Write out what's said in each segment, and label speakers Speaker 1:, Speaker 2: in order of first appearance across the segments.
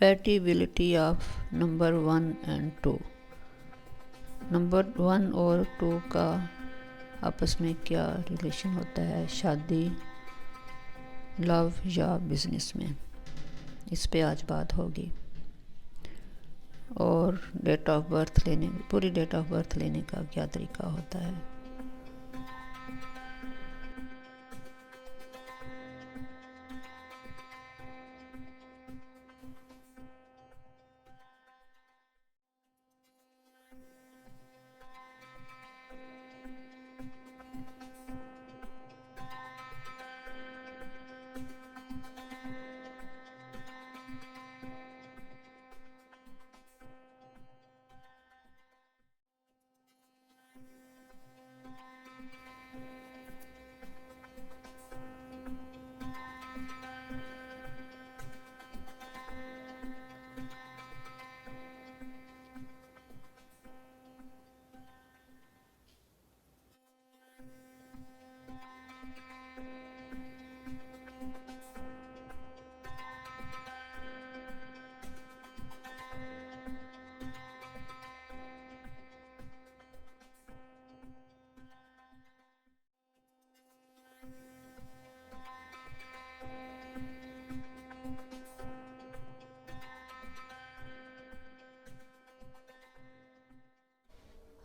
Speaker 1: compatibility of number 1 and 2. Number 1 और 2 का आपस में क्या रिलेशन होता है शादी, लव या बिजनेस में, इस पे आज बात होगी। और डेट ऑफ बर्थ लेने, पूरी डेट ऑफ बर्थ लेने का क्या तरीका होता है।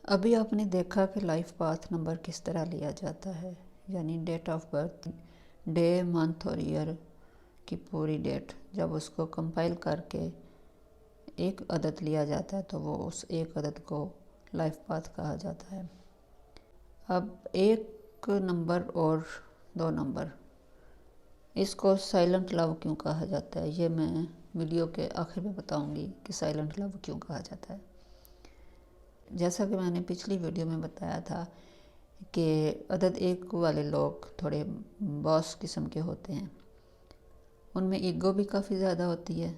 Speaker 1: अभी आपने देखा कि लाइफ पाथ नंबर किस तरह लिया जाता है, यानी date of birth, day, month और ईयर की पूरी डेट जब उसको कंपाइल करके एक अदद लिया जाता है तो वो उस एक अदद को लाइफ पाथ कहा जाता है। अब एक नंबर और 2 नंबर, इसको साइलेंट लव क्यों कहा जाता है, ये मैं वीडियो के आखिर में बताऊंगी कि साइलेंट लव क्यों कहा जाता है। जैसा कि मैंने पिछली वीडियो में बताया था कि अदद 1 वाले लोग थोड़े बॉस किस्म के होते हैं, उनमें ईगो भी काफ़ी ज़्यादा होती है।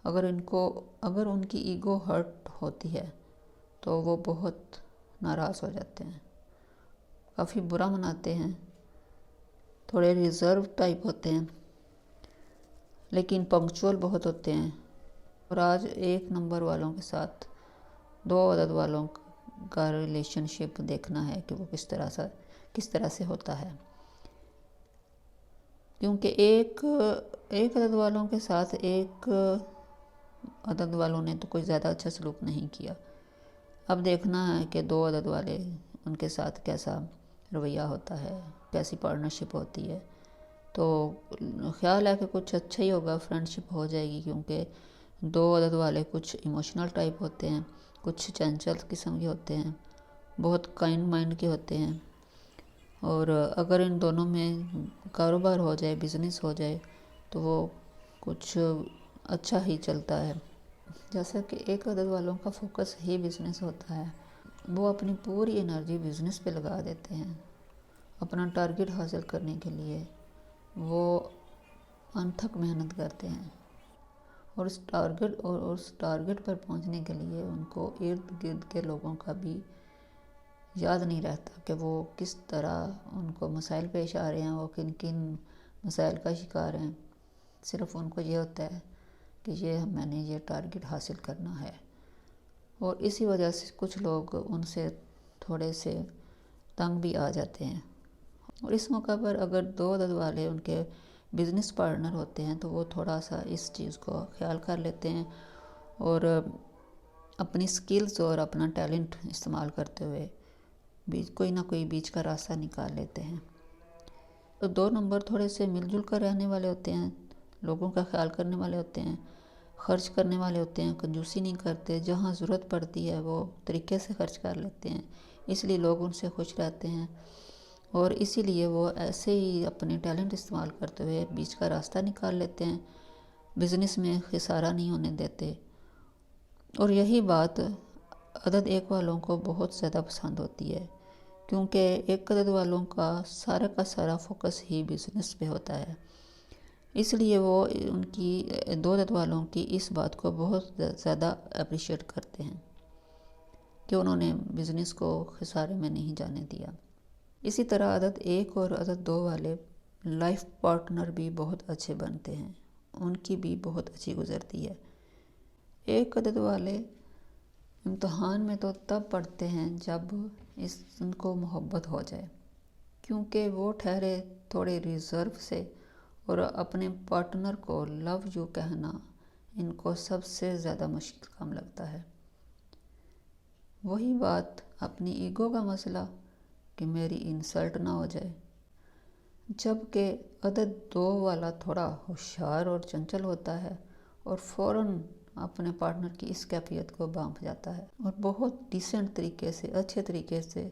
Speaker 1: अगर उनकी ईगो हर्ट होती है तो वो बहुत नाराज़ हो जाते हैं, काफ़ी बुरा मनाते हैं, थोड़े रिज़र्व टाइप होते हैं, लेकिन पंक्चुअल बहुत होते हैं। और आज 1 नंबर वालों के साथ 2 अदद वालों का रिलेशनशिप देखना है कि वो किस तरह से होता है। क्योंकि एक अदद वालों के साथ 1 अदद वालों ने तो कोई ज़्यादा अच्छा सलूक नहीं किया। अब देखना है कि 2 अदद वाले, उनके साथ कैसा रवैया होता है, कैसी पार्टनरशिप होती है। तो ख्याल है कि कुछ अच्छा ही होगा, फ्रेंडशिप हो जाएगी। क्योंकि 2 अदद वाले कुछ इमोशनल टाइप होते हैं, कुछ चंचल किस्म के होते हैं, बहुत काइंड माइंड के होते हैं। और अगर इन दोनों में कारोबार हो जाए, बिज़नेस हो जाए तो वो कुछ अच्छा ही चलता है। जैसा कि 1 अदद वालों का फोकस ही बिज़नेस होता है, वो अपनी पूरी एनर्जी बिज़नेस पे लगा देते हैं। अपना टारगेट हासिल करने के लिए वो अनथक मेहनत करते हैं और उस टारगेट पर पहुंचने के लिए उनको इर्द गिर्द के लोगों का भी याद नहीं रहता कि वो किस तरह उनको मसाइल पेश आ रहे हैं, वो किन किन मसाइल का शिकार हैं। सिर्फ उनको ये होता है कि मैंने ये टारगेट हासिल करना है। और इसी वजह से कुछ लोग उनसे थोड़े से तंग भी आ जाते हैं। और इस मौका पर अगर 2 अदद वाले उनके बिज़नेस पार्टनर होते हैं तो वो थोड़ा सा इस चीज़ को ख्याल कर लेते हैं और अपनी स्किल्स और अपना टैलेंट इस्तेमाल करते हुए कोई ना कोई बीच का रास्ता निकाल लेते हैं। तो 2 नंबर थोड़े से मिलजुल कर रहने वाले होते हैं, लोगों का ख्याल करने वाले होते हैं, खर्च करने वाले होते हैं, कंजूसी नहीं करते, जहाँ ज़रूरत पड़ती है वो तरीके से खर्च कर लेते हैं, इसलिए लोग उनसे खुश रहते हैं। और इसीलिए वो ऐसे ही अपने टैलेंट इस्तेमाल करते हुए बीच का रास्ता निकाल लेते हैं, बिज़नेस में खसारा नहीं होने देते। और यही बात अदद 1 वालों को बहुत ज़्यादा पसंद होती है, क्योंकि 1 अदद वालों का सारा फोकस ही बिज़नेस पे होता है। इसलिए वो उनकी 2 अदद वालों की इस बात को बहुत ज़्यादा अप्रिशिएट करते हैं कि उन्होंने बिज़नेस को खसारे में नहीं जाने दिया। इसी तरह अदद 1 और अदद 2 वाले लाइफ पार्टनर भी बहुत अच्छे बनते हैं। ان کی بھی بہت اچھی گزرتی ہے۔ ایک عدد والے امتحان میں تو تب پڑھتے ہیں جب ان کو محبت ہو جائے، کیونکہ وہ ٹھہرے تھوڑے ریزرو سے، اور اپنے پارٹنر کو لو یو کہنا ان کو سب سے زیادہ مشکل کام لگتا ہے۔ وہی بات اپنی ایگو کا مسئلہ کہ میری انسلٹ نہ ہو جائے، جبکہ عدد 2 والا تھوڑا ہوشیار اور چنچل ہوتا ہے اور فوراً اپنے پارٹنر کی اس کیفیت کو بھانپ جاتا ہے اور بہت ڈیسنٹ طریقے سے، اچھے طریقے سے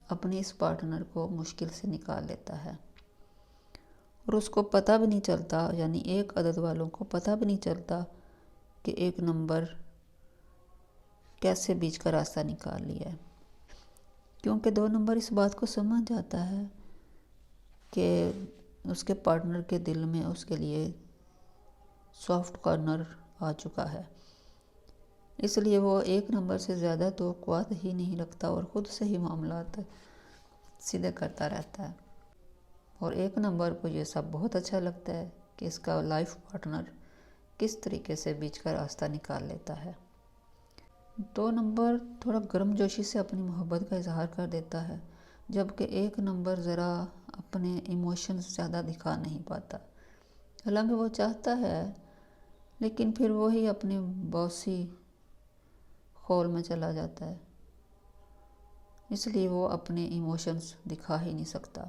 Speaker 1: اپنی اس پارٹنر کو مشکل سے نکال لیتا ہے، اور اس کو پتہ بھی نہیں چلتا، یعنی ایک عدد والوں کو پتہ بھی نہیں چلتا کہ ایک نمبر کیسے بیچ کا راستہ نکال لیا ہے، کیونکہ 2 نمبر اس بات کو سمجھ جاتا ہے کہ اس کے پارٹنر کے دل میں اس کے لیے سافٹ کارنر آ چکا ہے، اس لیے وہ ایک نمبر سے زیادہ توقعات ہی نہیں رکھتا اور خود سے ہی معاملات سیدھے کرتا رہتا ہے، اور ایک نمبر کو یہ سب بہت اچھا لگتا ہے کہ اس کا لائف پارٹنر کس طریقے سے بیچ کا راستہ نکال لیتا ہے۔ 2 نمبر تھوڑا گرم جوشی سے اپنی محبت کا اظہار کر دیتا ہے، جبکہ ایک نمبر ذرا اپنے ایموشنز زیادہ دکھا نہیں پاتا، حالانکہ وہ چاہتا ہے لیکن پھر وہی اپنے باسی خول میں چلا جاتا ہے، اس لیے وہ اپنے ایموشنز دکھا ہی نہیں سکتا،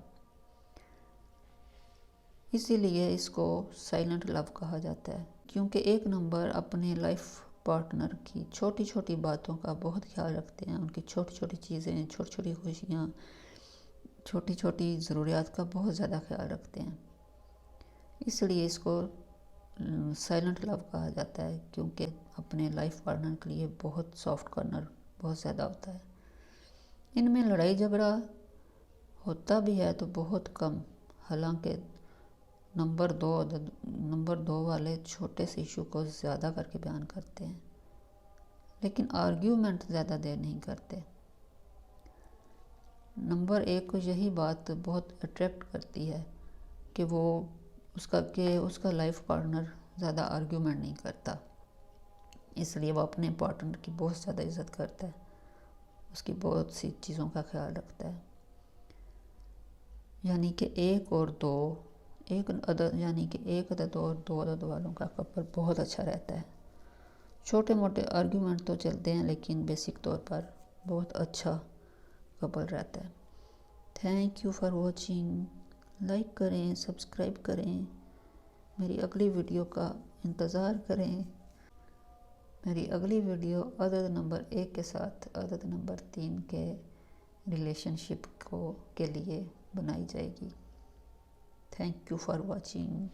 Speaker 1: اسی لیے اس کو سائلنٹ لو کہا جاتا ہے، کیونکہ ایک نمبر اپنے لائف پارٹنر کی چھوٹی چھوٹی باتوں کا بہت خیال رکھتے ہیں، ان کی چھوٹی چھوٹی چیزیں، چھوٹی چھوٹی خوشیاں، چھوٹی چھوٹی ضروریات کا بہت زیادہ خیال رکھتے ہیں، اس لیے اس کو سائلنٹ لو کہا جاتا ہے، کیونکہ اپنے لائف پارٹنر کے لیے بہت سافٹ کارنر بہت زیادہ ہوتا ہے۔ ان میں لڑائی جھگڑا ہوتا بھی ہے تو بہت کم، حالانکہ نمبر 2 والے چھوٹے سے ایشو کو زیادہ کر کے بیان کرتے ہیں، لیکن آرگیومنٹ زیادہ دیر نہیں کرتے۔ نمبر 1 کو یہی بات بہت اٹریکٹ کرتی ہے کہ اس کا لائف پارٹنر زیادہ آرگیومنٹ نہیں کرتا، اس لیے وہ اپنے پارٹنر کی بہت زیادہ عزت کرتا ہے، اس کی بہت سی چیزوں کا خیال رکھتا ہے، یعنی کہ 1 اور 2 ایک عدد اور 2 عدد والوں کا کپل بہت اچھا رہتا ہے، چھوٹے موٹے آرگیومنٹ تو چلتے ہیں لیکن بیسک طور پر بہت اچھا کپل رہتا ہے۔ Thank you for watching, like کریں، سبسکرائب کریں، میری اگلی ویڈیو کا انتظار کریں۔ میری اگلی ویڈیو عدد نمبر 1 کے ساتھ عدد نمبر 3 کے ریلیشن شپ کے لیے بنائی جائے گی۔ Thank you for watching.